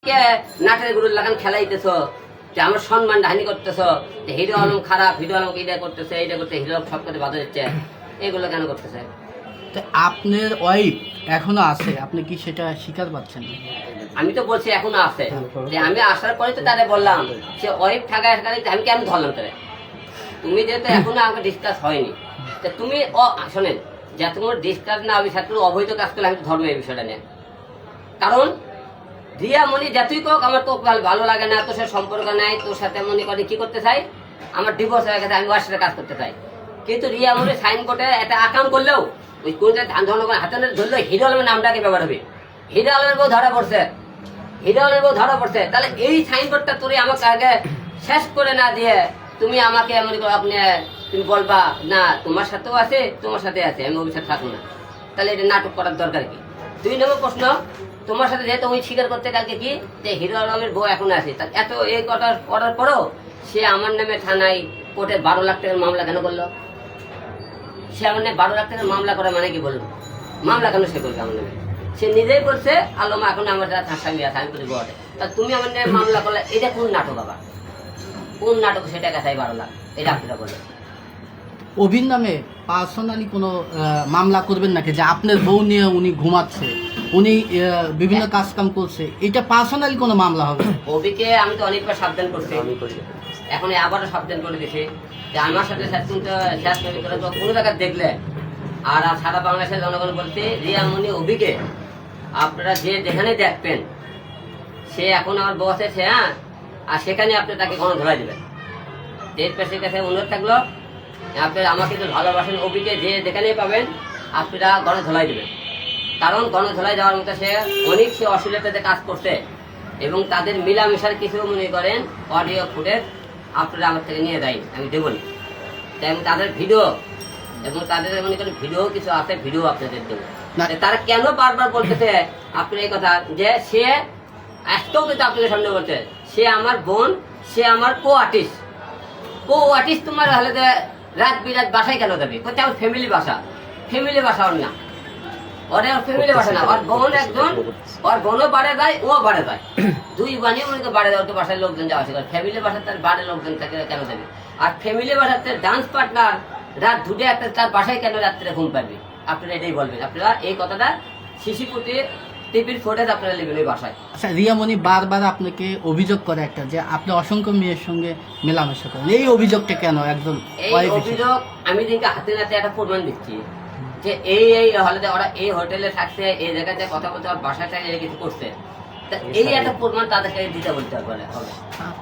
নাটের গুরুর লাগান খেলাইতেছ, যে আমার সম্মান হানি করতেছ, যে হিরো আলম খারাপ, হিরো আলম এটা করতেছে, এইটা করতে হিরো সব করতে বাধা দিচ্ছে, এগুলো কেন করতেছে? আপনার ওয়াইফ এখনো আছে, আপনি কি সেটা স্বীকার পাচ্ছেন? আমি তো বলছি এখনো আছে, যে আমি আসার পরে তো তাদের বললাম সে ওয়াইফ ঠাকায় আমি কেন ধরলাম তাদের? তুমি যেহেতু এখনো আমাকে ডিসকাস হয়নি, তা তুমি শোনেন, যত কোনো ডিসকাস না হবে সেটা অবৈধ কাজ করলে আমি তো ধরবো এই বিষয়টা নিয়ে। কারণ রিয়া মনি যতই কোক আমার তো ভালো লাগে না, তোর সাথে সম্পর্ক নাই, তোর সাথে মনে করে কি করতে চাই, আমার ডিভোর্স হয়ে গেছে, আমি ওর সাথে কাজ করতে চাই। কিন্তু রিয়া মনি সাইন কোর্টে একটা আকাম করলেও ওই কোনটা ধান ধরনের হাতে ধরলে হিরো আলমের নামটাকে ব্যবহার হবে। হিরো আলমের বউ ধরা পড়ছে, হিরো আলমের বউ ধরা পড়ছে, তাহলে এই সাইন বোর্ডটা তোর আমাকে আগে শেষ করে না দিয়ে তুমি আমাকে মনে করো আপনি তুমি বলবা না তোমার সাথেও আছে, তোমার সাথে আছে, আমি অভিশাপ থাকবো না, তাহলে এটা নাটক করার দরকার কি? 2 নম্বর প্রশ্ন, তোমার সাথে যেহেতু ওই স্বীকার করতে কালকে কি যে হিরো আলমের বউ এখন আছে, এত এই কথা করার পরও সে আমার নামে থানায় কোর্টে 12 লাখ টাকার মামলা কেন করলো? সে আমার নামে 12 লাখ টাকার মামলা করা মানে কি বলুন? মামলা কেন সে করবে আমার নামে? সে নিজেই করছে আলম এখন আমার যারা স্বামী আছে, আমি করি বটে, তা তুমি আমার নামে মামলা করলে এটা কোন নাটক? আবার কোন নাটক সেটা কাছাই 12 লাখ? এটা আপনারা বললেন অভির নামে পার্সোনালি কোনো মামলা করবেন নাকি, যে আপনার বউ নিয়ে উনি ঘুমাচ্ছে, উনি বিভিন্ন কাজ কাম করছে, এটা পার্সোনালি কোনো মামলা হবে? অভিকে আমি তো অনেকবার সাবধান করছি, এখন আবারও সাবধান করে দিছি যে আমার সাথে শেষ করে কোনো জায়গায় দেখলে আর সারা বাংলাদেশের জনগণ বলতে রিয়া মনি অভিকে আপনারা যে যেখানে দেখবেন সে এখন আমার বউ আছে, সে আর সেখানে আপনি তাকে গণধোলাই দেবেন। দেশবাসীর কাছে অনুরোধ থাকলো, আপনারা আমাকে তো ভালোবাসেন, অভিকে যে যেখানেই পাবেন আপনারা গণধোলাই দেবেন। কারণ গণধোলাই দেওয়ার মতো সে অশ্লীলতাতে কাজ করছে এবং তাদের মিলামেশার কিছু মনে করেন অডিও ফুটেজ আপনারা আমার থেকে নিয়ে দেয়, আমি দেবো না। এবং তাদের ভিডিও এবং তাদের মনে করেন ভিডিও কিছু আছে, ভিডিও আপনাদের দেবো। তারা কেন বারবার বলতেছে আপনি এই কথা, যে সে আজকেও কিন্তু আপনাদের সামনে বলছে সে আমার বোন, সে আমার কো আর্টিস্ট। তোমার হলে রাত বিরাত বাসায় কেন যাবে? কোথায় আমার ফ্যামিলি বাসা, ফ্যামিলি বাসা ওর না, ওর ফ্যামিলি বাসা না, ওর বোন একজন, ওর বোনও বাড়ে যায়, ও বাড়ে যায়, 2 বানিয়ে মনে করে বাড়ে যায়, ওর বাসায় লোকজন যাওয়া আসে করে। ফ্যামিলি বাসার তার বাড়ির লোকজন থাকে কেন যাবে? আর ফ্যামিলি বাসার তার ডান্স পার্টনার রাত 2টে একটা তার বাসায় কেন রাত্রে ঘুম পাবে? আপনারা এটাই বলবেন, আপনারা এই কথাটা শিশুপুতি টিভির ফুটেজ আপনারা নেবেন ওই বাসায়। আচ্ছা, রিয়ামণি বারবার আপনাকে অভিযোগ করে একটা, যে আপনি অসংখ্য মেয়ের সঙ্গে মেলামেশা করেন, এই অভিযোগটা কেন? একদম এই অভিযোগ আমি দিনকে হাতে নাতে একটা প্রমাণ দিচ্ছি যে এই হলে ওরা এই হোটেলে থাকছে, এই জায়গাতে কথা বলতে, ওর বাসায় থাকে, কিছু করছে, এই একটা প্রমাণ তাদেরকে দিতে বলতে হবে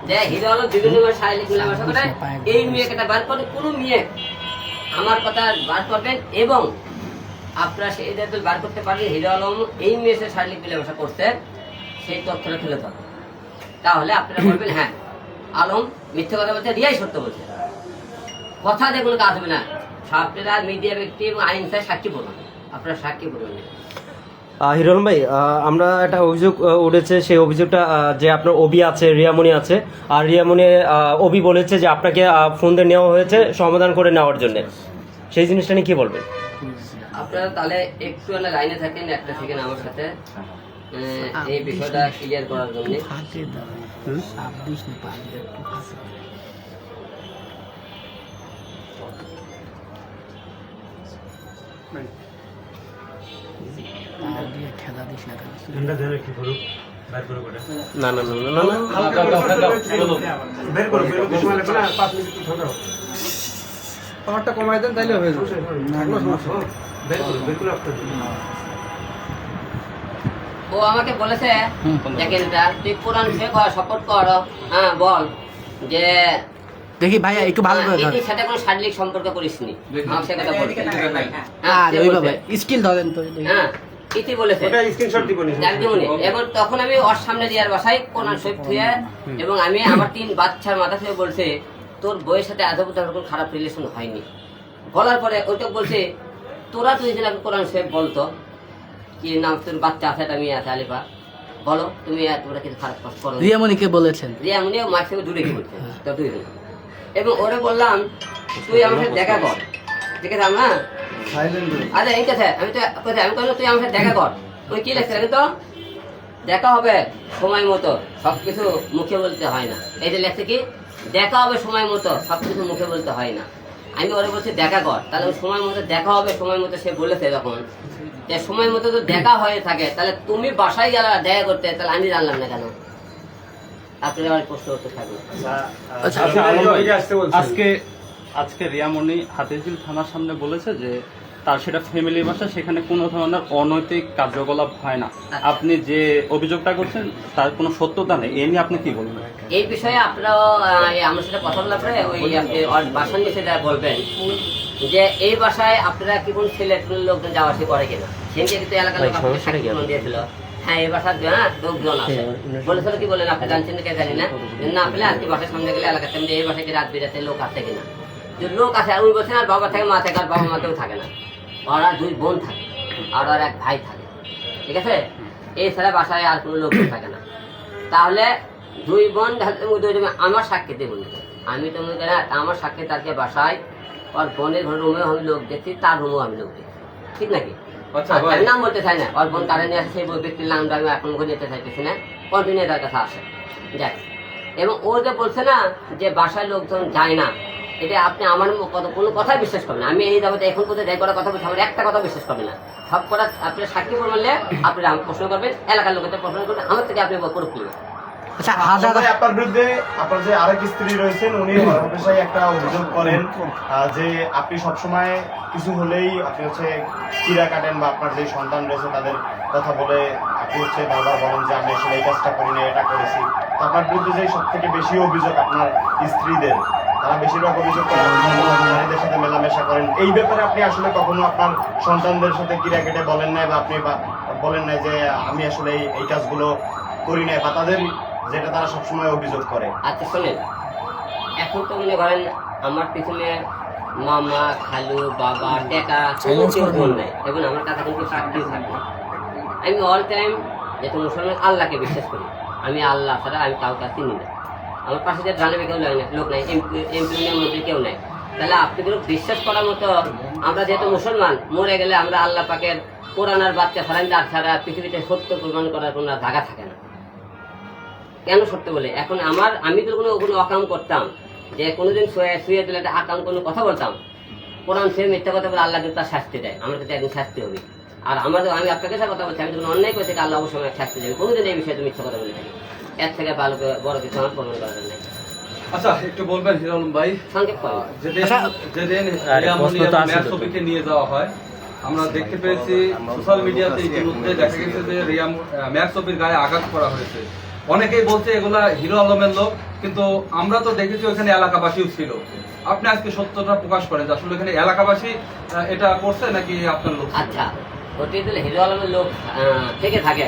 যে হিরো আলম বিভিন্ন শারীরিক মেলামেশা করে, এই মেয়েকে বার করে, কোনো মেয়ে আমার কথা বার করবেন এবং আপনারা সেই দায়িত্ব বার করতে পারবেন হিরো আলম এই মেয়ের সাথে শারীরিক মেলামেশা করছে, সেই তথ্যটা তুলে ধরবেন। তাহলে আপনারা বলবেন হ্যাঁ আলম মিথ্যে কথা বলছে, রিয়াই সত্য বলছে, কথা দিয়ে কোনো কাজ হবে না। আপনারা মিডিয়া ব্যক্তি এবং আইন সাক্ষী বলবেন, আপনারা সাক্ষী বলবেন। হিরো আলম ভাই, আমরা একটা অভিযোগ উঠেছে, সেই অভিযোগটা যে আপনার অভি আছে, রিয়ামণি আছে, আর রিয়ামণি অভি বলেছে যে আপনাকে ফোন দিয়ে নেওয়া হয়েছে সমাধান করে নেওয়ার জন্য, সেই জিনিসটা নিয়ে কি বলবেন? আপনারা তাহলে একটু লাইনে থাকেন, একটা সেকেন্ড আমার সাথে এই বিষয়টা ক্লিয়ার করার জন্য। না না না না না, পাওয়ারটা কমাই দেন তাইলে হয়ে যাবে। ও আমাকে বলেছে দেখেন এটা তুই কোরআন শেখ সাপোর্ট কর, হ্যাঁ বল যে দেখি ভাইয়া একটু ভালো করে ধরেন, এর সাথে কোনো শারীরিক সম্পর্ক করিসনি, আমার সাথে কথা বলতে। আর ওই বাবা স্কিল ধরেন তো, হ্যাঁ ইতি বলেছে, ওটা স্ক্রিনশট দিবনি। এবং তখন আমি ওর সামনে দিয়ার বাসায় কোরআন শরীফ থুয়ে এবং আমি আমার 3 বাচ্চার মাথা থেকে বলছে তোর বইয়ের সাথে আদব কোনো খারাপ রিলেশন হয়নি। বলার পরে ওইটা বলছে তোরা 2 জন কোরআন শরীফ বলতো কি নাম, তোর বাচ্চা আছে, একটা মেয়ে আছে আলিফা, বলো তুমি তোমরা কিছু খারাপ কাজ করো? রিয়ামণিকে বলেছেন, রিয়ামণি মার থেকে দূরে কি বলছে তো 2 জন। এবং ওরে বললাম তুই আমার সাথে দেখা কর, ঠিক আছে? আমরা আচ্ছা এই কথা আমি তো কোথায় আমি বললাম তুই আমার সাথে দেখা কর, ওই কি লেখছে তো দেখা হবে সময় মতো, সবকিছু মুখে বলতে হয় না। এই যে লেখছে কি, দেখা হবে সময় মতো, সবকিছু মুখে বলতে হয় না। আমি ওরা বলছি দেখা কর, তাহলে ওই সময় মতো দেখা হবে, সময় মতো সে বলেছে যখন, যে সময় মতো তো দেখা হয়ে থাকে, তাহলে তুমি বাসায় গেলে দেখা করতে, তাহলে আমি জানলাম না কেন? আপনি আমার প্রশ্ন করতে থাকবেন। আচ্ছা, আজকে রিয়ামণি হাতিঝিল থানার সামনে বলেছে যে তার সেটা ফ্যামিলি বাসা, সেখানে কোনো ধরনের অনৈতিক কার্যকলাপ হয় না। আপনি যে অভিযোগটা করছেন তার কোনো সত্যতা নেই, এ নিয়ে আপনি কি বলবেন? এই বিষয়ে আপনারাও আমার সাথে কথা বলার পরে ওই আপনি বাসার নিচে যা বলবেন যে এই বাসায় আপনারা কি কোন ছেলে লোকজন যাওয়া আসি করে কিনা। সেদিকে কিন্তু এলাকার লোক আপনাকে সাক্ষী প্রমাণ দিয়েছিল, হ্যাঁ এই বাসার লোকজন আছে বলেছিল। কি বলেন আপনি জানছেন কে জানি না, না পেলে আজকে বাসার সামনে গেলে এলাকাতে এই বাসায় কি রাত বিরাতে লোক আছে কিনা। যে লোক আছে আর উনি বলছেন আর বাবা থেকে মা থেকে, আর বাবা মাতেও থাকে না, আর আর 2 বোন থাকে আর আর 1 ভাই থাকে, ঠিক আছে। এই ছাড়া বাসায় আর কোনো লোক থাকে না। তাহলে 2 বোন আমার সাক্ষীতে বলতে, আমি তো মনে করি আমার সাক্ষী তাকে বাসায় ওর বোনের ঘর রুমেও আমি লোক দেখছি, তার রুমেও আমি লোক দেখছি, ঠিক নাকি? আমি নাম বলতে চাই না, ওর বোন কারে নিয়ে আসে সেই ব্যক্তির নামটা আমি এখন যেতে চাইতেছি না, কন্টিনিউ তার কাছে আসে যাক। এবং ও যে বলছে না যে বাসায় লোকজন যায় না, এটা আপনি আমার কোনো কথাই বিশ্বাস করবেন না। আমি এই যাবতে এখন পর্যন্ত যাই করার কথা বলছি, আমার একটা কথা বিশ্বাস করবেন না। সব কথা আপনি সাক্ষী প্রমাণলে আপনি আমাকে প্রশ্ন করবেন, এলাকার লোকের প্রশ্ন করবেন, আমার থেকে আপনি করুক। আচ্ছা, আপনার বিরুদ্ধে আপনার যে আরেক স্ত্রী রয়েছেন উনি হরহামেশাই একটা অভিযোগ করেন যে আপনি সবসময় কিছু হলেই আপনি হচ্ছে চিরা কাটেন, বা আপনার যে সন্তান রয়েছে তাদের কথা বলে আপনি হচ্ছে বারবার বলেন যে আমি আসলে এই কাজটা করিনি, এটা করেছি। তো আপনার বিরুদ্ধে যে সব থেকে বেশি অভিযোগ আপনার স্ত্রীদের, তারা বেশিরভাগ অভিযোগ করেন নারীদের সাথে মেলামেশা করেন। এই ব্যাপারে আপনি আসলে কখনো আপনার সন্তানদের সাথে চিরা কেটে বলেন নাই, বা আপনি বলেন নাই যে আমি আসলে এই কাজগুলো করি নাই, বা তাদের যেটা তারা সবসময় অভিযোগ করে? আচ্ছা শোনেন, এখন তো মনে করেন আমার পিছনে মামা, খালু, বাবা, টেকা কোনো কেউ বোন নাই, এবং আমার কাছে কিন্তু সাক্ষী থাকে। আমি অল টাইম যেহেতু মুসলমান আল্লাহকে বিশ্বাস করি, আমি আল্লাহ ছাড়া আমি কাউকে চিনি না। আমার পাশে যে জানাবে কেউ লোক নাই, এমপি মন্ত্রী কেউ নাই। তাহলে আপনি কিন্তু বিশ্বাস করার মতো, আমরা যেহেতু মুসলমান, মরে গেলে আমরা আল্লাহ পাকের কোরআনের বাচ্চা ছাড়া ছাড়া পৃথিবীতে সত্য প্রমাণ করার কোনো জায়গা থাকে না। কেন সত্য বলে, এখন আমি তো কোনো অকাম করতাম, যে কোনোদিন শুয়ে দিলে একটা আকাম কোনো কথা বলতাম, কোরআন শুয়ে মিথ্যা কথা বলে আল্লাহ কিন্তু তার শাস্তি দেয়, আমার কিন্তু একদিন শাস্তি হবে। আর আমি আপনাকে সাথে কথা বলছি, আমি যখন অন্যায় করে থেকে আল্লাহ অবশ্যই আমাকে শাস্তি দেবে, কোনোদিন এই বিষয়ে মিথ্যা কথা বলে থাকি। এর থেকে ভালো বড় কিছু আমার প্রমাণ করার নাই। আচ্ছা, একটু বলবেন হিরো আলম ভাই, সংক্ষেপ করুন। যেদিন রিয়ামণিকে নিয়ে যাওয়া হয়, আমরা দেখতে পেয়েছি সোশ্যাল মিডিয়াতে ইতিমধ্যে দেখা গেছে যে ম্যাক্সপির গায়ে আঘাত করা হয়েছে। অনেকেই বলছে এগুলা হিরো আলমের লোক, কিন্তু আমরা তো দেখেছি ওখানে এলাকাবাসীও ছিল। আপনি আজকে সত্যটা প্রকাশ করেন যে আসলে এখানে এলাকাবাসী এটা করছে নাকি আপনার লোক? আচ্ছা, ওটি দিলে হিরো আলমের লোক থেকে থাকে,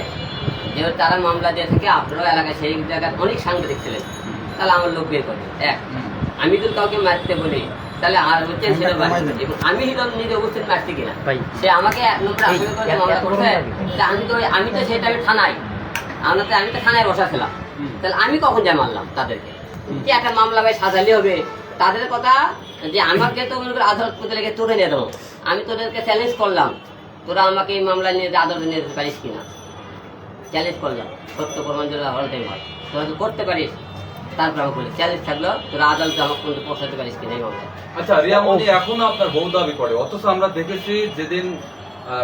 যেহেতু তারা মামলা দিয়ে থাকে, আপনারাও এলাকায় সেই জায়গায় অনেক সাংবাদিক ছিলেন, তাহলে আমার লোক বের করবে। আমি যদি কাউকে মারতে বলি, তাহলে আর হচ্ছে সেটা এবং আমি হিরো নিজে অবস্থিত মারছি কিনা, সে আমাকে 1 নম্বর আসামি করে মামলা করছে, আমি তো সেটা থানায়, আমি তো থানায় বসাছিলাম, তাহলে আমি কখন যাই মারলাম তাদেরকে? কি একটা মামলা ভাই সাজালে হবে? তাদের কথা যে আমাকে তো মনে করি আদালত করতে লেগে তুলে নিয়ে দেবো, আমি তোদেরকে চ্যালেঞ্জ করলাম, তোরা আমাকে এই মামলা নিয়ে আদালতে নিয়ে যেতে পারিস কিনা, চ্যালেঞ্জ করলাম। সত্য প্রমাণ যদি হল টাইম হয় তোরা তো করতে পারিস, তারপর আমাকে বলি চ্যালেঞ্জ থাকলো, তোরা আদালতে আমাকে কিন্তু পৌঁছাতে পারিস কিনা এই মামলায়। আচ্ছা, রিয়ামণি এখনো আপনার বউ দাবি করে, অথচ আমরা দেখেছি যেদিন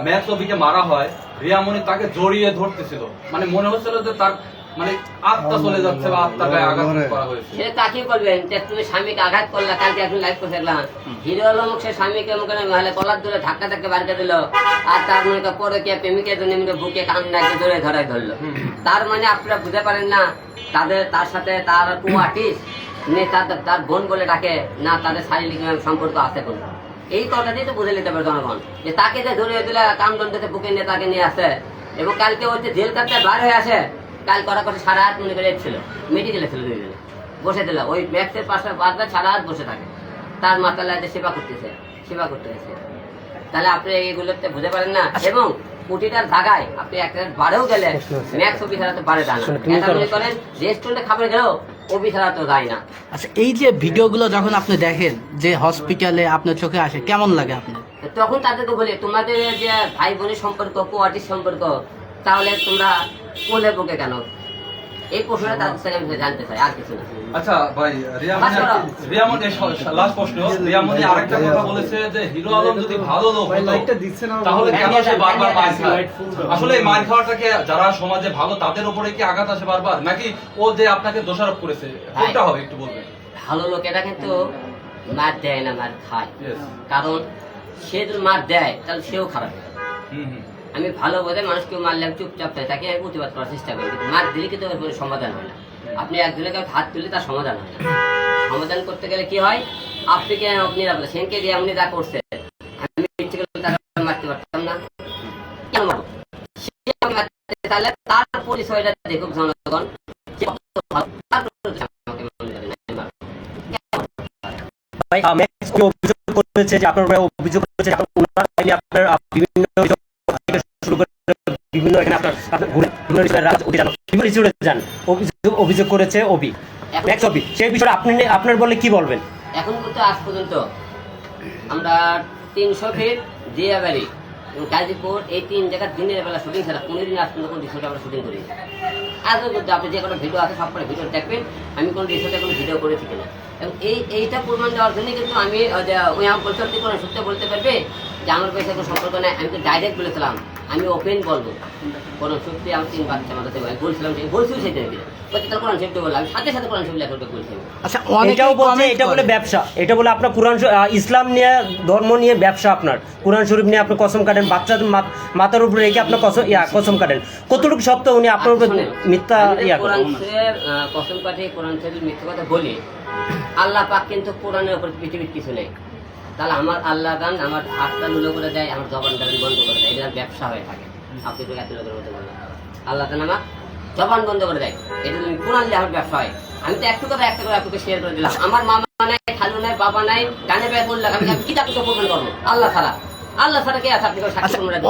ম্যাক্সপিকে মারা হয়, রিয়ামণি তাকে জড়িয়ে ধরতেছিল, মানে মনে হচ্ছিল যে তার মানে আত্মা চলে যাচ্ছে বা আত্মা গায়ে আঘাত করা হয়েছে। সে তাকে বলবেন যে তুমি স্বামীকে আঘাত করলা, কালকে এখন লাইভ করে দেখলাম হিরো আলম সে স্বামীকে মহিলা কলার ধরে ধাক্কা ধাক্কা বাড়িতে দিল, আর তার মনে পরে কে প্রেমিকের জন্য বুকে কান্নাকে ধরে ধরলো। তার মানে আপনারা বুঝতে পারেন না, তার সাথে তার কুয়াটিস তার বোন বলে ডাকে না, তাদের শারীরিক সম্পর্ক আছে কোন, এই কথা দিয়ে তো বুঝে নিতে পারে জনগণ, যে তাকে যে ধরে দিলে কামদণ্ডতে বুকে নিয়ে তাকে নিয়ে আসে, এবং কালকে হচ্ছে জেল কাটতে বার হয়ে আসে, কাল করা কথা সারা হাত মনে করে ছিল, মেডিকেলে ছিল 2 জনে বসে দিল, ওই ম্যাক্সের পাশে বারটা সারা হাত বসে থাকে, তার মাথায় সেবা করতে গেছে। তাহলে আপনি এগুলোতে বুঝতে পারেন না, এবং কোটিটার জায়গায় আপনি একটা বারেও গেলে ম্যাক্স অফিস ছাড়া তো বারে যায় না, এটা মনে করেন রেস্টুরেন্টে খাবার গেলেও অফিস ছাড়া তো যায় না। আচ্ছা, এই যে ভিডিওগুলো যখন আপনি দেখেন যে হসপিটালে আপনার চোখে আসে, কেমন লাগে আপনার? তখন তাদেরকে বলি তোমাদের যে ভাই বোনের সম্পর্ক, কোয়ার্টির সম্পর্ক, তাহলে তোমরা কোলে বকে কেন? এই প্রশ্নটা তাদের থেকে আমি জানতে চাই, আর কিছু না। আচ্ছা ভাই, রিয়ামনি লাস্ট প্রশ্ন। রিয়ামনি আরেকটা কথা বলেছে যে হিরো আলম যদি ভালো লোক হতো তাহলে কেন সে বারবার মার খায়? আসলে এই মার খাওয়াটাকে যারা সমাজে ভালো তাদের উপরে কি আঘাত আসে বারবার, নাকি ও যে আপনাকে দোষারোপ করেছে, কোনটা হবে একটু বলবেন? ভালো লোকেরা কিন্তু মার দেয় না, মার খায়। Yes. কারণ সে যদি মার দেয় তাহলে সেও খারাপ হবে। হুম হুম। আমি ভালো বোধে মানুষকে মারলে আমি চুপচাপ থাকি, তাকে আমি প্রতিবাদ করার চেষ্টা করি, কিন্তু মার দিলে কিন্তু এর কোনো সমাধান হয় না। আপনি একজনের কাছে হাত তুলে তার সমাধান হয় না। সমাধান করতে গেলে কি হয়, আপনি নিরাপদে সেনকে দিয়ে আপনি যা করছে, আমি ইচ্ছে করলে তাকে মারতে পারতাম না, কেন মারবো? সে আমাকে মারতে চাইলে তার পরিচয়টা দেখুক জনগণ, সে কত ভালো, তারপরে আমাকে মনে করে না, আমি মারবো। ভাই ম্যাক্স অভিযোগ করেছে যে আপনার উপরে অভিযোগ করেছে যে ওনার আইনে আপনার বিভিন্ন অভিযোগ থেকে শুরু করে বিভিন্ন এখানে আপনার ঘুরে বিভিন্ন ইস্যুতে যান, অভিযোগ করেছে অভি, ম্যাক্স অভি। সেই বিষয়ে আপনি আপনার বলে কি বলবেন? এখন কিন্তু আজ পর্যন্ত আমরা 300 ফিট জিয়াবাড়ি গাজীপুর এই 3 জায়গার দিনের বেলা শুটিং ছাড়া 15 দিন আজ পর্যন্ত কোনো রিসোর্টে আমরা শুটিং করি। আজও কিন্তু আপনি যে কোনো ভিডিও আছে সব করে ভিডিও দেখবেন আমি কোনো রিসোর্টে কোনো ভিডিও করেছি কিনা, এবং এইটা প্রমাণ দেওয়ার জন্য কিন্তু আমি ওই আমার পরিচর্যা কোনো সূত্রে বলতে পারবে যে আমার পয়সা কোনো সম্পর্ক নেই। আমি তো ডাইরেক্ট বলেছিলাম, আমি ওপেন বলবো কোনো সত্যি আমার 3 বাচ্চা আমাদের বলছিলাম, বলছিও সেটা তার কোরআন শরীফ বললাম, আমি সাথে সাথে কোরআন শরীফ লেখা বলছি। আচ্ছা, এটাও বলছে এটা বলে ব্যবসা, এটা বলে আপনার কোরআন ইসলাম নিয়ে ধর্ম নিয়ে ব্যবসা, আপনার কোরআন শরীফ নিয়ে আপনি কসম কাটেন, বাচ্চাদের মাথার উপরে রেখে আপনার কসম কাটেন, কতটুকু সত্য উনি আপনার উপরে মিথ্যা কোরআন শরীফের কসম কাটে, কোরআন শরীফের মিথ্যা কথা বলি। আল্লাহ পাক কিন্তু কোরআনের উপর পৃথিবীর কিছু নেই। তাহলে আমার আল্লাহ গান আমার হাতটা লুলো করে দেয়, আমার জবানটা বন্ধ করে দেয়, এটা ব্যবসা হয়ে থাকে। আপনি তো এত লোকের মতো বললেন আল্লাহ গান আমার জবান বন্ধ করে দেয়, এটা তুমি কোরআন দিয়ে আমার ব্যবসা হয়। আমি তো একটা করে আপনাকে শেয়ার করে দিলাম। আমার মামা নাই, খালু নাই, বাবা নাই, গানে ব্যয় করলাম, আমি কি তাকে প্রমাণ করবো? আল্লাহ ছাড়া, আল্লাহ ছাড়া কে আছে? আপনি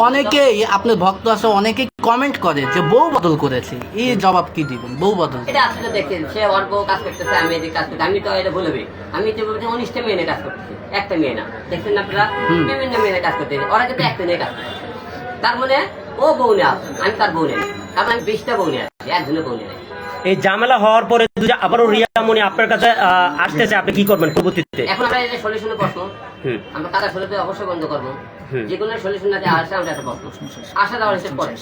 অনেকেই আপনার ভক্ত আছে, অনেকেই কমেন্ট করে যে বউ বদল করেছে, এই জবাব কি দিবেন? বউ বদল এটা আসলে দেখছেন, সে ওর বউ কাজ করতেছে, আমি এদিকে কাজ করতে, আমি তো এটা বলবে আমি তো বলছি 19টা মেয়ে নিয়ে কাজ করতেছি, একটা মেয়ে না। দেখছেন না আপনারা, বিভিন্ন মেয়ে কাজ করতে, ওরা কিন্তু একটা নিয়ে কাজ করতেছে। তার মানে ও বউ নিয়ে আসে, আমি তার বউ নেই, কারণ আমি 20টা বউ নিয়ে আসছি, একজনের বউ নিয়ে। এই ঝামেলা হওয়ার পরে আবারও রিয়ামনি আপনার কাছে আসতেছে, আপনি কি করবেন পরবর্তীতে? এখন আমরা এই যে সলিউশনের প্রশ্ন, আমরা কাদা সলিউশন অবশ্যই বন্ধ করবো, যে কোনো সলিউশন না আসে আমরা একটা প্রশ্ন আশা দেওয়ার হিসেবে পরে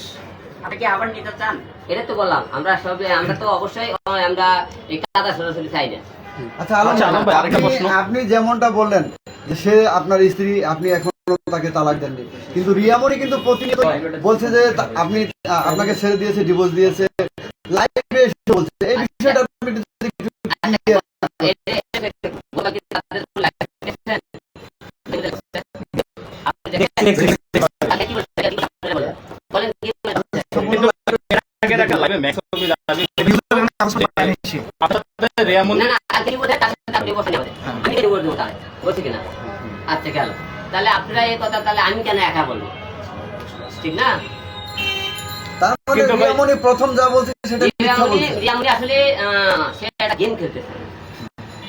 আপনি কি আবার নিতে চান? এটা তো বললাম আমরা সবে, আমরা তো অবশ্যই আমরা এই কাদা সলিউশন চাই না। আচ্ছা আলম ভাই, আরেকটা প্রশ্ন। আপনি যেমনটা বললেন যে সে আপনার স্ত্রী, আপনি এখনো তাকে তালাক দেননি, কিন্তু রিয়ামনি কিন্তু প্রতিনিয়ত বলছে যে আপনি আপনাকে ছেড়ে দিয়েছে, ডিভোর্স দিয়েছে, লাইভে এসে বলছে। এই বিষয়টা আচ্ছা গেল, তাহলে আপনারা এই কথা তাহলে আমি কেন একা বলবো? ঠিক না? তারপরে রিয়ামনি প্রথম যা বলছে সেটা মিথ্যা বলছে। রিয়ামনি আসলে সে একটা গেম খেলতেছে,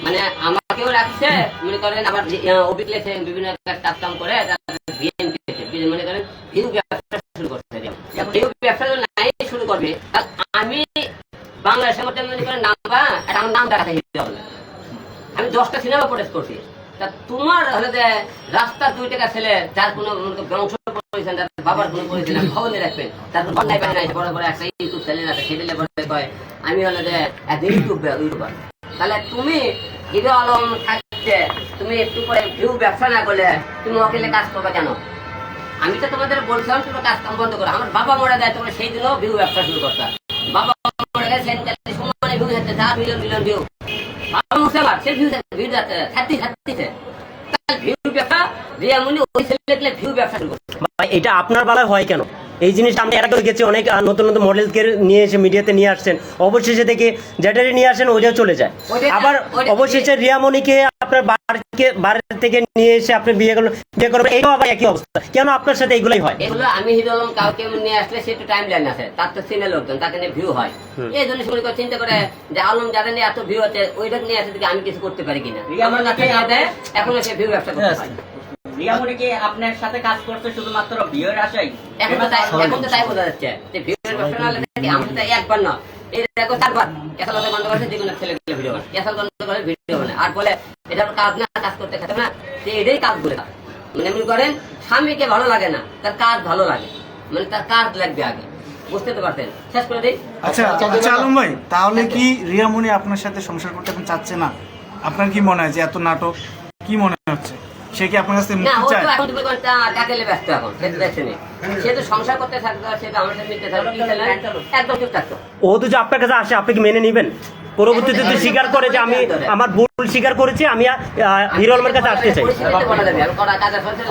মানে আমাকেও রাখছে, মনে করেন আমার অভিজ্ঞ বিভিন্ন কাজ করে গেম খেলছে, মনে করেন ভিউ ব্যবসা শুরু করছে। ভিউ ব্যবসা নাই শুরু করবে, আমি বাংলাদেশের মধ্যে মনে করেন নামবা, আমার নাম দেখাতে হবে। আমি 10টা সিনেমা প্রোডাক্ট করছি, তা তোমার হলে যে রাস্তার 2 টাকা ছেলে যার কোনো বংশ পরিচয়, যার বাবার কোনো পরিচয় খবরে রাখবেন, তারপর বন্যায় পায় নাই, বড় বড় একটা ইউটিউব চ্যানেল আছে, সেটা কয় আমি হলে যে একজন ইউটিউবার। তাহলে তুমি হিরো আলম থাকছে, তুমি একটু করে ভিউ ব্যবসা না করলে তুমি ওকেলে কাজ করবে কেন? আমি তো তোমাদের বলছিলাম তুমি কাজ কাম বন্ধ করো। আমার বাবা মরে যায়, তোমরা সেই দিনও ভিউ ব্যবসা শুরু করতে। বাবা মরে গেছে, সমানে ভিউ যাচ্ছে, 10 মিলিয়ন মিলিয়ন ভিউ। বাবা মুখে আমার সে ভিউ যাচ্ছে, ছাড়তিছে। ভিউ ব্যবসা রিয়ামনি ওই ছেলে ভিউ ব্যবসা শুরু করছে। এটা আপনার বেলায় হয় কেন? এই জিনিসটা আমরা এর আগে গেছি, অনেক নতুন নতুন মডেলকে নিয়ে এসে মিডিয়াতে নিয়ে আসছেন, অবশেষে থেকে যেটারে নিয়ে আসেন ওইটাও চলে যায়। আবার অবশেষে রিয়ামনিকে আপনার বাড়ি থেকে নিয়ে এসে আপনি বিয়ে করবেন, এটাও আবার একই অবস্থা। কেন আপনার সাথে এগুলোই হয়? এগুলো আমি হিরো আলম কাউকে নিয়ে আসলে সে একটু টাইম লাইন আছে, তার তো সিনে লোকজন, তাকে নিয়ে ভিউ হয়। এই জন্য শুরু করে চিন্তা করে যে আলম যাদের নিয়ে এত ভিউ আছে, ওইটা নিয়ে আসে আমি কিছু করতে পারি কিনা, আমার কাছে দেয়, এখন সে ভিউ ব্যবসা করতে পারে। রিয়ামনি কি আপনার সাথে কাজ করতে শুধুমাত্র ভিউয়ের আশায়? এখন তো তাই বোঝা যাচ্ছে যে ভিউ পার্সোনালি থেকে আমি তো একবার না এই দেখো 4বার ক্যাসাল কথা বন্ধ করেছে যেগুলো ছেলেগুলো ভিডিও বানায় ক্যাসাল বন্ধ করে ভিডিও বানায় আর বলে এটা কাজ না কাজ করতে খেতে না যে এটাই কাজ বলে মানে মনে করেন স্বামীকে ভালো লাগে না তার কাজ ভালো লাগে মানে তার কাজ লাগবে আগে বুঝতে তো পারতেন শেষ করে দিই আচ্ছা আচ্ছা আলম ভাই তাহলে কি রিয়ামণি আপনার সাথে সংসার করতে এখন চাচ্ছে না? আপনার কি মনে হয় যে এত নাটক কি মনে হচ্ছে সে কি আপনার কাছে না মুক্তি ও চায়? তো এখন টাকেলে ব্যস্ত এখন সে তো দেখছেন সে তো সংসার করতে থাকতো সে তো আমার সাথে মিলতে থাকতো একদম চুপ থাকতো ও তো যে আপনার কাছে আসে আপনি কি মেনে নেবেন? পরবর্তীতে যদি স্বীকার করে যে আমি আমার ভুল স্বীকার করেছি আমি হিরো আলমের কাছে আসতে চাই।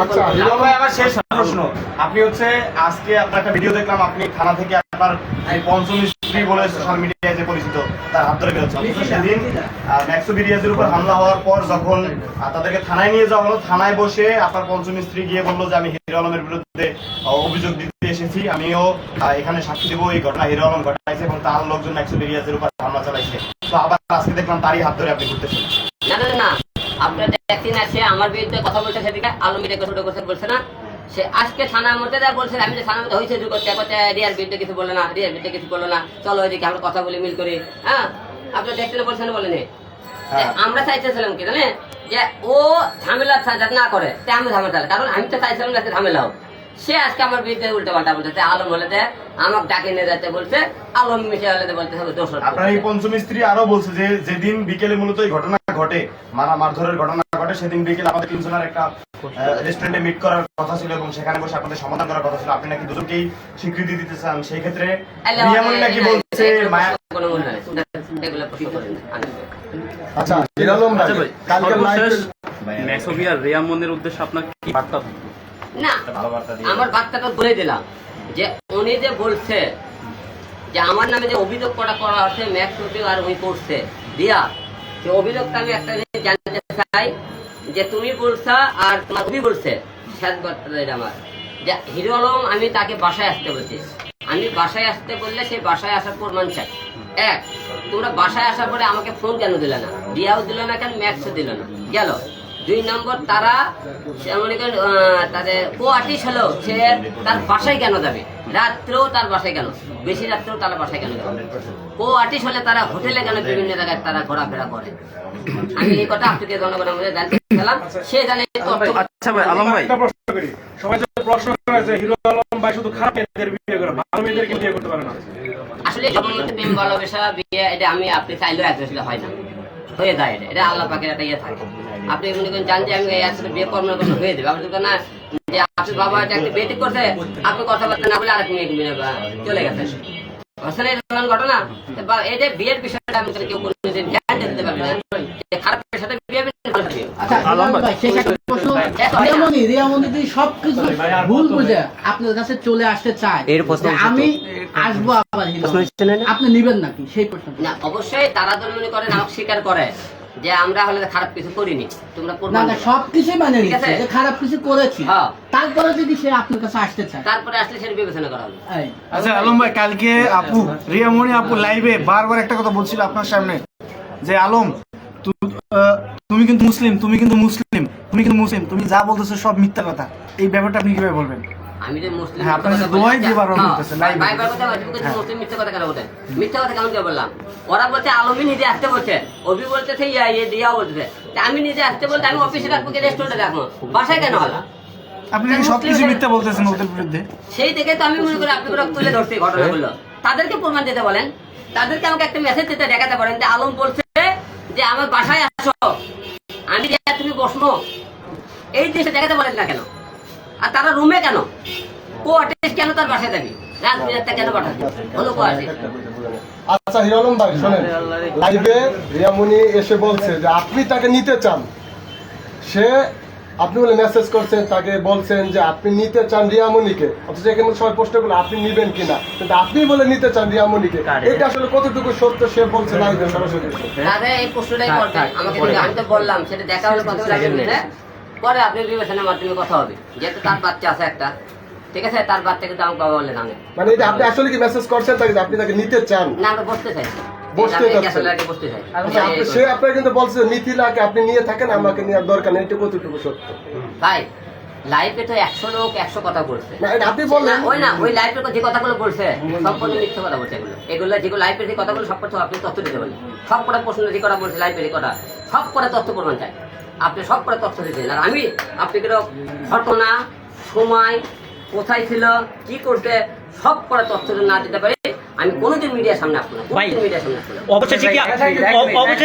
আচ্ছা হিরো ভাই, আমার শেষ প্রশ্ন, আপনি হচ্ছে আজকে আপনার একটা ভিডিও দেখলাম, আপনি থানা থেকে আপনার এই পঞ্চম স্ত্রী বলে সোশ্যাল মিডিয়ায় যে পরিচিত তার হাত ধরে বেরোচ্ছে। সেদিন ম্যাক্সো বিরিয়াজের উপর হামলা হওয়ার পর যখন তাদেরকে থানায় নিয়ে যাওয়া হলো, থানায় বসে আপনার পঞ্চম স্ত্রী গিয়ে বললো যে আমি হিরো আলমের বিরুদ্ধে অভিযোগ দিতে এসেছি, আমিও এখানে সাক্ষী দেবো, এই ঘটনা হিরো আলম ঘটাইছে এবং তার লোকজন ম্যাক্সো বিরিয়াজের উপর হামলা চালাইছে। তো আবার আজকে দেখলাম তারই হাত ধরে আপনি ঘুরতেছেন। না না না আপনার একদিন আসে আমার বিরুদ্ধে কথা বলছে, সেদিকে আলম মিডিয়া ছোট করছে বলছে না, সে আজকে থানার মধ্যে যা বলছে, আমি যে থানার মধ্যে হয়েছে রিয়ার বিরুদ্ধে কিছু বললো না, রিয়ার বিরুদ্ধে কিছু বললো না, চলো ওইদিকে আমরা কথা বলি মিল করি। হ্যাঁ আপনার দেখতে বলছেন বলেনি আমরা চাইতেছিলাম কি জানেন যে ও ঝামেলা যাতে না করে, আমি ঝামেলা, কারণ আমি তো চাইছিলাম যাতে ঝামেলা হোক। সে আজকে আমার বিরুদ্ধে উল্টো পাল্টা বলতেছে, আলম হলে আমাকে ডাকে নিয়ে যেতে বলছে, আলম মিশে হলে বলতে হবে দোষ। আপনার এই পঞ্চম স্ত্রী আরো বলছে যে যেদিন বিকেলে মূলত এই ঘটনা ঘটে, মারধরের ঘটনা ঘটে, সেদিন বিকেলে আমাদের তিনজনের একটা রেস্টুরেন্টে মিট করার কথা ছিল এবং সেখানে বসে আপনাদের সমাধান করার কথা ছিল, আপনি নাকি দুজনকেই স্বীকৃতি দিতে চান। সেই ক্ষেত্রে রিয়ামণি নাকি বলছে মায়া। আচ্ছা হিরালম ভাই, কালকে ম্যাক্সোবি আর রিয়ামণির উদ্দেশ্যে আপনার কি বার্তা? না আমার বার্তাটা বলে দিলাম যে উনি যে বলছে যে আমার নামে যে অভিযোগ করা হচ্ছে ম্যাক্সোবি আর উনি করছে রিয়া, যে অভিযোগটা আমি একটা জিনিস জানতে চাই যে তুমি বলছা আর তোমার অভি বলছে, শেষ বার্তাটা এটা আমার যে হিরো আলম আমি তাকে বাসায় আসতে বলছি, আমি বাসায় আসতে বললে সেই বাসায় আসার প্রমাণ চাই। এক, তোমরা বাসায় আসার পরে আমাকে ফোন কেন দিলে না, রিয়াও দিল না কেন, ম্যাক্সও দিল না, গেল। 2 নম্বর, তারা মনে করেন তাদের আর্টিস্ট হলো, সে তার বাসায় কেন যাবে, রাত্রেও তার বাসায় কেন, বেশি রাত্রেও তারা বাসায় কেন যাবে, আর্টিস্ট হলে তারা হোটেলে কেন বিভিন্ন জায়গায় তারা ঘোরাফেরা করে। আমি এই কথা আপনাকে জনগণের মধ্যে জানতে চাইলাম, সে জানে। আচ্ছা ভাই আলম ভাই, সবাই তো প্রশ্ন করে যে হিরো আলম ভাই শুধু খারাপ মেয়েদের বিয়ে করে, ভালো মেয়েদেরকে বিয়ে করতে পারে না। আসলে প্রেম ভালোবাসা বিয়ে এটা আমি আপনি চাইলেও আসলে হয় না, হয়ে যায়, এটা আল্লাহ পাকের একটা ইয়ে থাকে। আপনি মনে করেন জান যে আমি আসলে বিয়ে কর্ম করলে হয়ে যাবে, আপনি না যে আপনি বাবা একটা বিয়ে ঠিক করছে, আপনি কথাবার্তা না বলে আরেক মেয়ে চলে গেছে, আসলে ঘটনা। এই যে বিয়ের বিষয়টা আমি কেউ কোনোদিন জ্ঞান দিতে পারবে না, খারাপের সাথে বিয়ে আচ্ছা আলম ভাই, শেষ একটা প্রশ্ন, রিয়ামণি যদি সবকিছু ভুল বুঝে আপনার কাছে চলে আসতে চায়, আমি আসবো আবার হিরো, আপনি নিবেন নাকি সেই প্রশ্ন? না অবশ্যই তারা তো মনে করেন আমাকে স্বীকার করে যে আমরা হলে খারাপ কিছু করিনি, তোমরা না সবকিছু মানে নিচ্ছে যে খারাপ কিছু করেছি, তারপরে যদি সে আপনার কাছে আসতে চায়, তারপরে আসলে সেটা বিবেচনা করা হবে। আচ্ছা আলম ভাই, কালকে আপু রিয়ামণি আপু লাইভে বারবার একটা কথা বলছিল আপনার সামনে যে আলম তুমি কিন্তু মুসলিম, তুমি কিন্তু মুসলিম, তুমি কিন্তু মুসলিম, তুমি যা বলতেছো সব মিথ্যা কথা, এই ব্যাপারটা আপনি কিভাবে বলবেন? আমি যে মুসলিম মিথ্যা কথা কেন বলতেন, মিথ্যা কথা কেমন করে বললাম? ওরা বলছে আলমী নিজে আসতে বলছে, অভি বলতেছে দিয়াও বলতেছে, আমি নিজে আসতে বলতে আমি অফিসে রাখবো, রেস্টুরেন্টে রাখবো, বাসায় কেন হলা? আপনি সবকিছু মিথ্যা বলতেছেন ওদের বিরুদ্ধে। সেই থেকে তো আমি মনে করি আপনি তুলে ধরছি ঘটনাগুলো, তাদেরকে প্রমাণ দিতে বলেন, তাদেরকে আমাকে একটা মেসেজ দিতে দেখাতে পারেন যে আলম বলছে যে আমার বাসায় আসো, আমি তুমি বসবো, এই জিনিসটা দেখাতে পারেন না কেন? আর তারা রুমে কেন, আর্টিস্ট কেন তার বাসায় যাবি, রাত বিরাতটা কেন পাঠাবি, হলো আর্টিস্ট। আচ্ছা হিরালম ভাই শোনেন, লাইভে রিয়ামণি এসে বলছে যে আপনি তাকে নিতে চান, সে আপনি বলে মেসেজ করছেন, তাকে বলছেন যে আপনি নিতে চান রিয়ামণিকে, অথচ এখানে সবাই প্রশ্ন করলো আপনি নিবেন কিনা, কিন্তু আপনি বলে নিতে চান রিয়ামণিকে, এটা আসলে কতটুকু সত্য সে বলছে লাইভে সরাসরি? এই প্রশ্নটাই করবেন আমাকে, আমি তো বললাম সেটা দেখা হলে কথা লাগবে, পরে আপনি বিবেচনার মাধ্যমে কথা হবে, যেহেতু তার বাচ্চা আছে একটা, ঠিক আছে, তার বাচ্চা কিন্তু আমাকে বাবা বললেন, মানে এটা আপনি আসলে কি মেসেজ করছেন তাকে আপনি তাকে নিতে চান? না আমরা বসতে চাই, সে আপনার কিন্তু বলছে মিথিলাকে আপনি নিয়ে থাকেন, আমাকে নেওয়ার দরকার নেই, এটা কতটুকু সত্য? ভাই লাইফে তো 100 লোক 100 কথা বলছে না, এটা আপনি বললেন। ওই না ওই লাইফে যে কথাগুলো বলছে সম্পূর্ণ মিথ্যা কথা বলছে এগুলো যেগুলো লাইফের যে কথাগুলো সব কথা আপনি তথ্য দিতে পারেন সব কটা প্রশ্ন যে কথা বলছে লাইফের কথা সব কটা তথ্য প্রমাণ চাই আপনি সব কটা তথ্য দিচ্ছেন আর আমি আপনাকে ঘটনা সময় কোথায় ছিল কি করতে সব কটা তথ্য না দিতে পারি আমি কোনোদিন মিডিয়ার সামনে আসবো না ভাই, মিডিয়ার সামনে আসবো না অবশেষে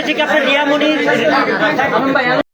কি আপনার রিয়ামণি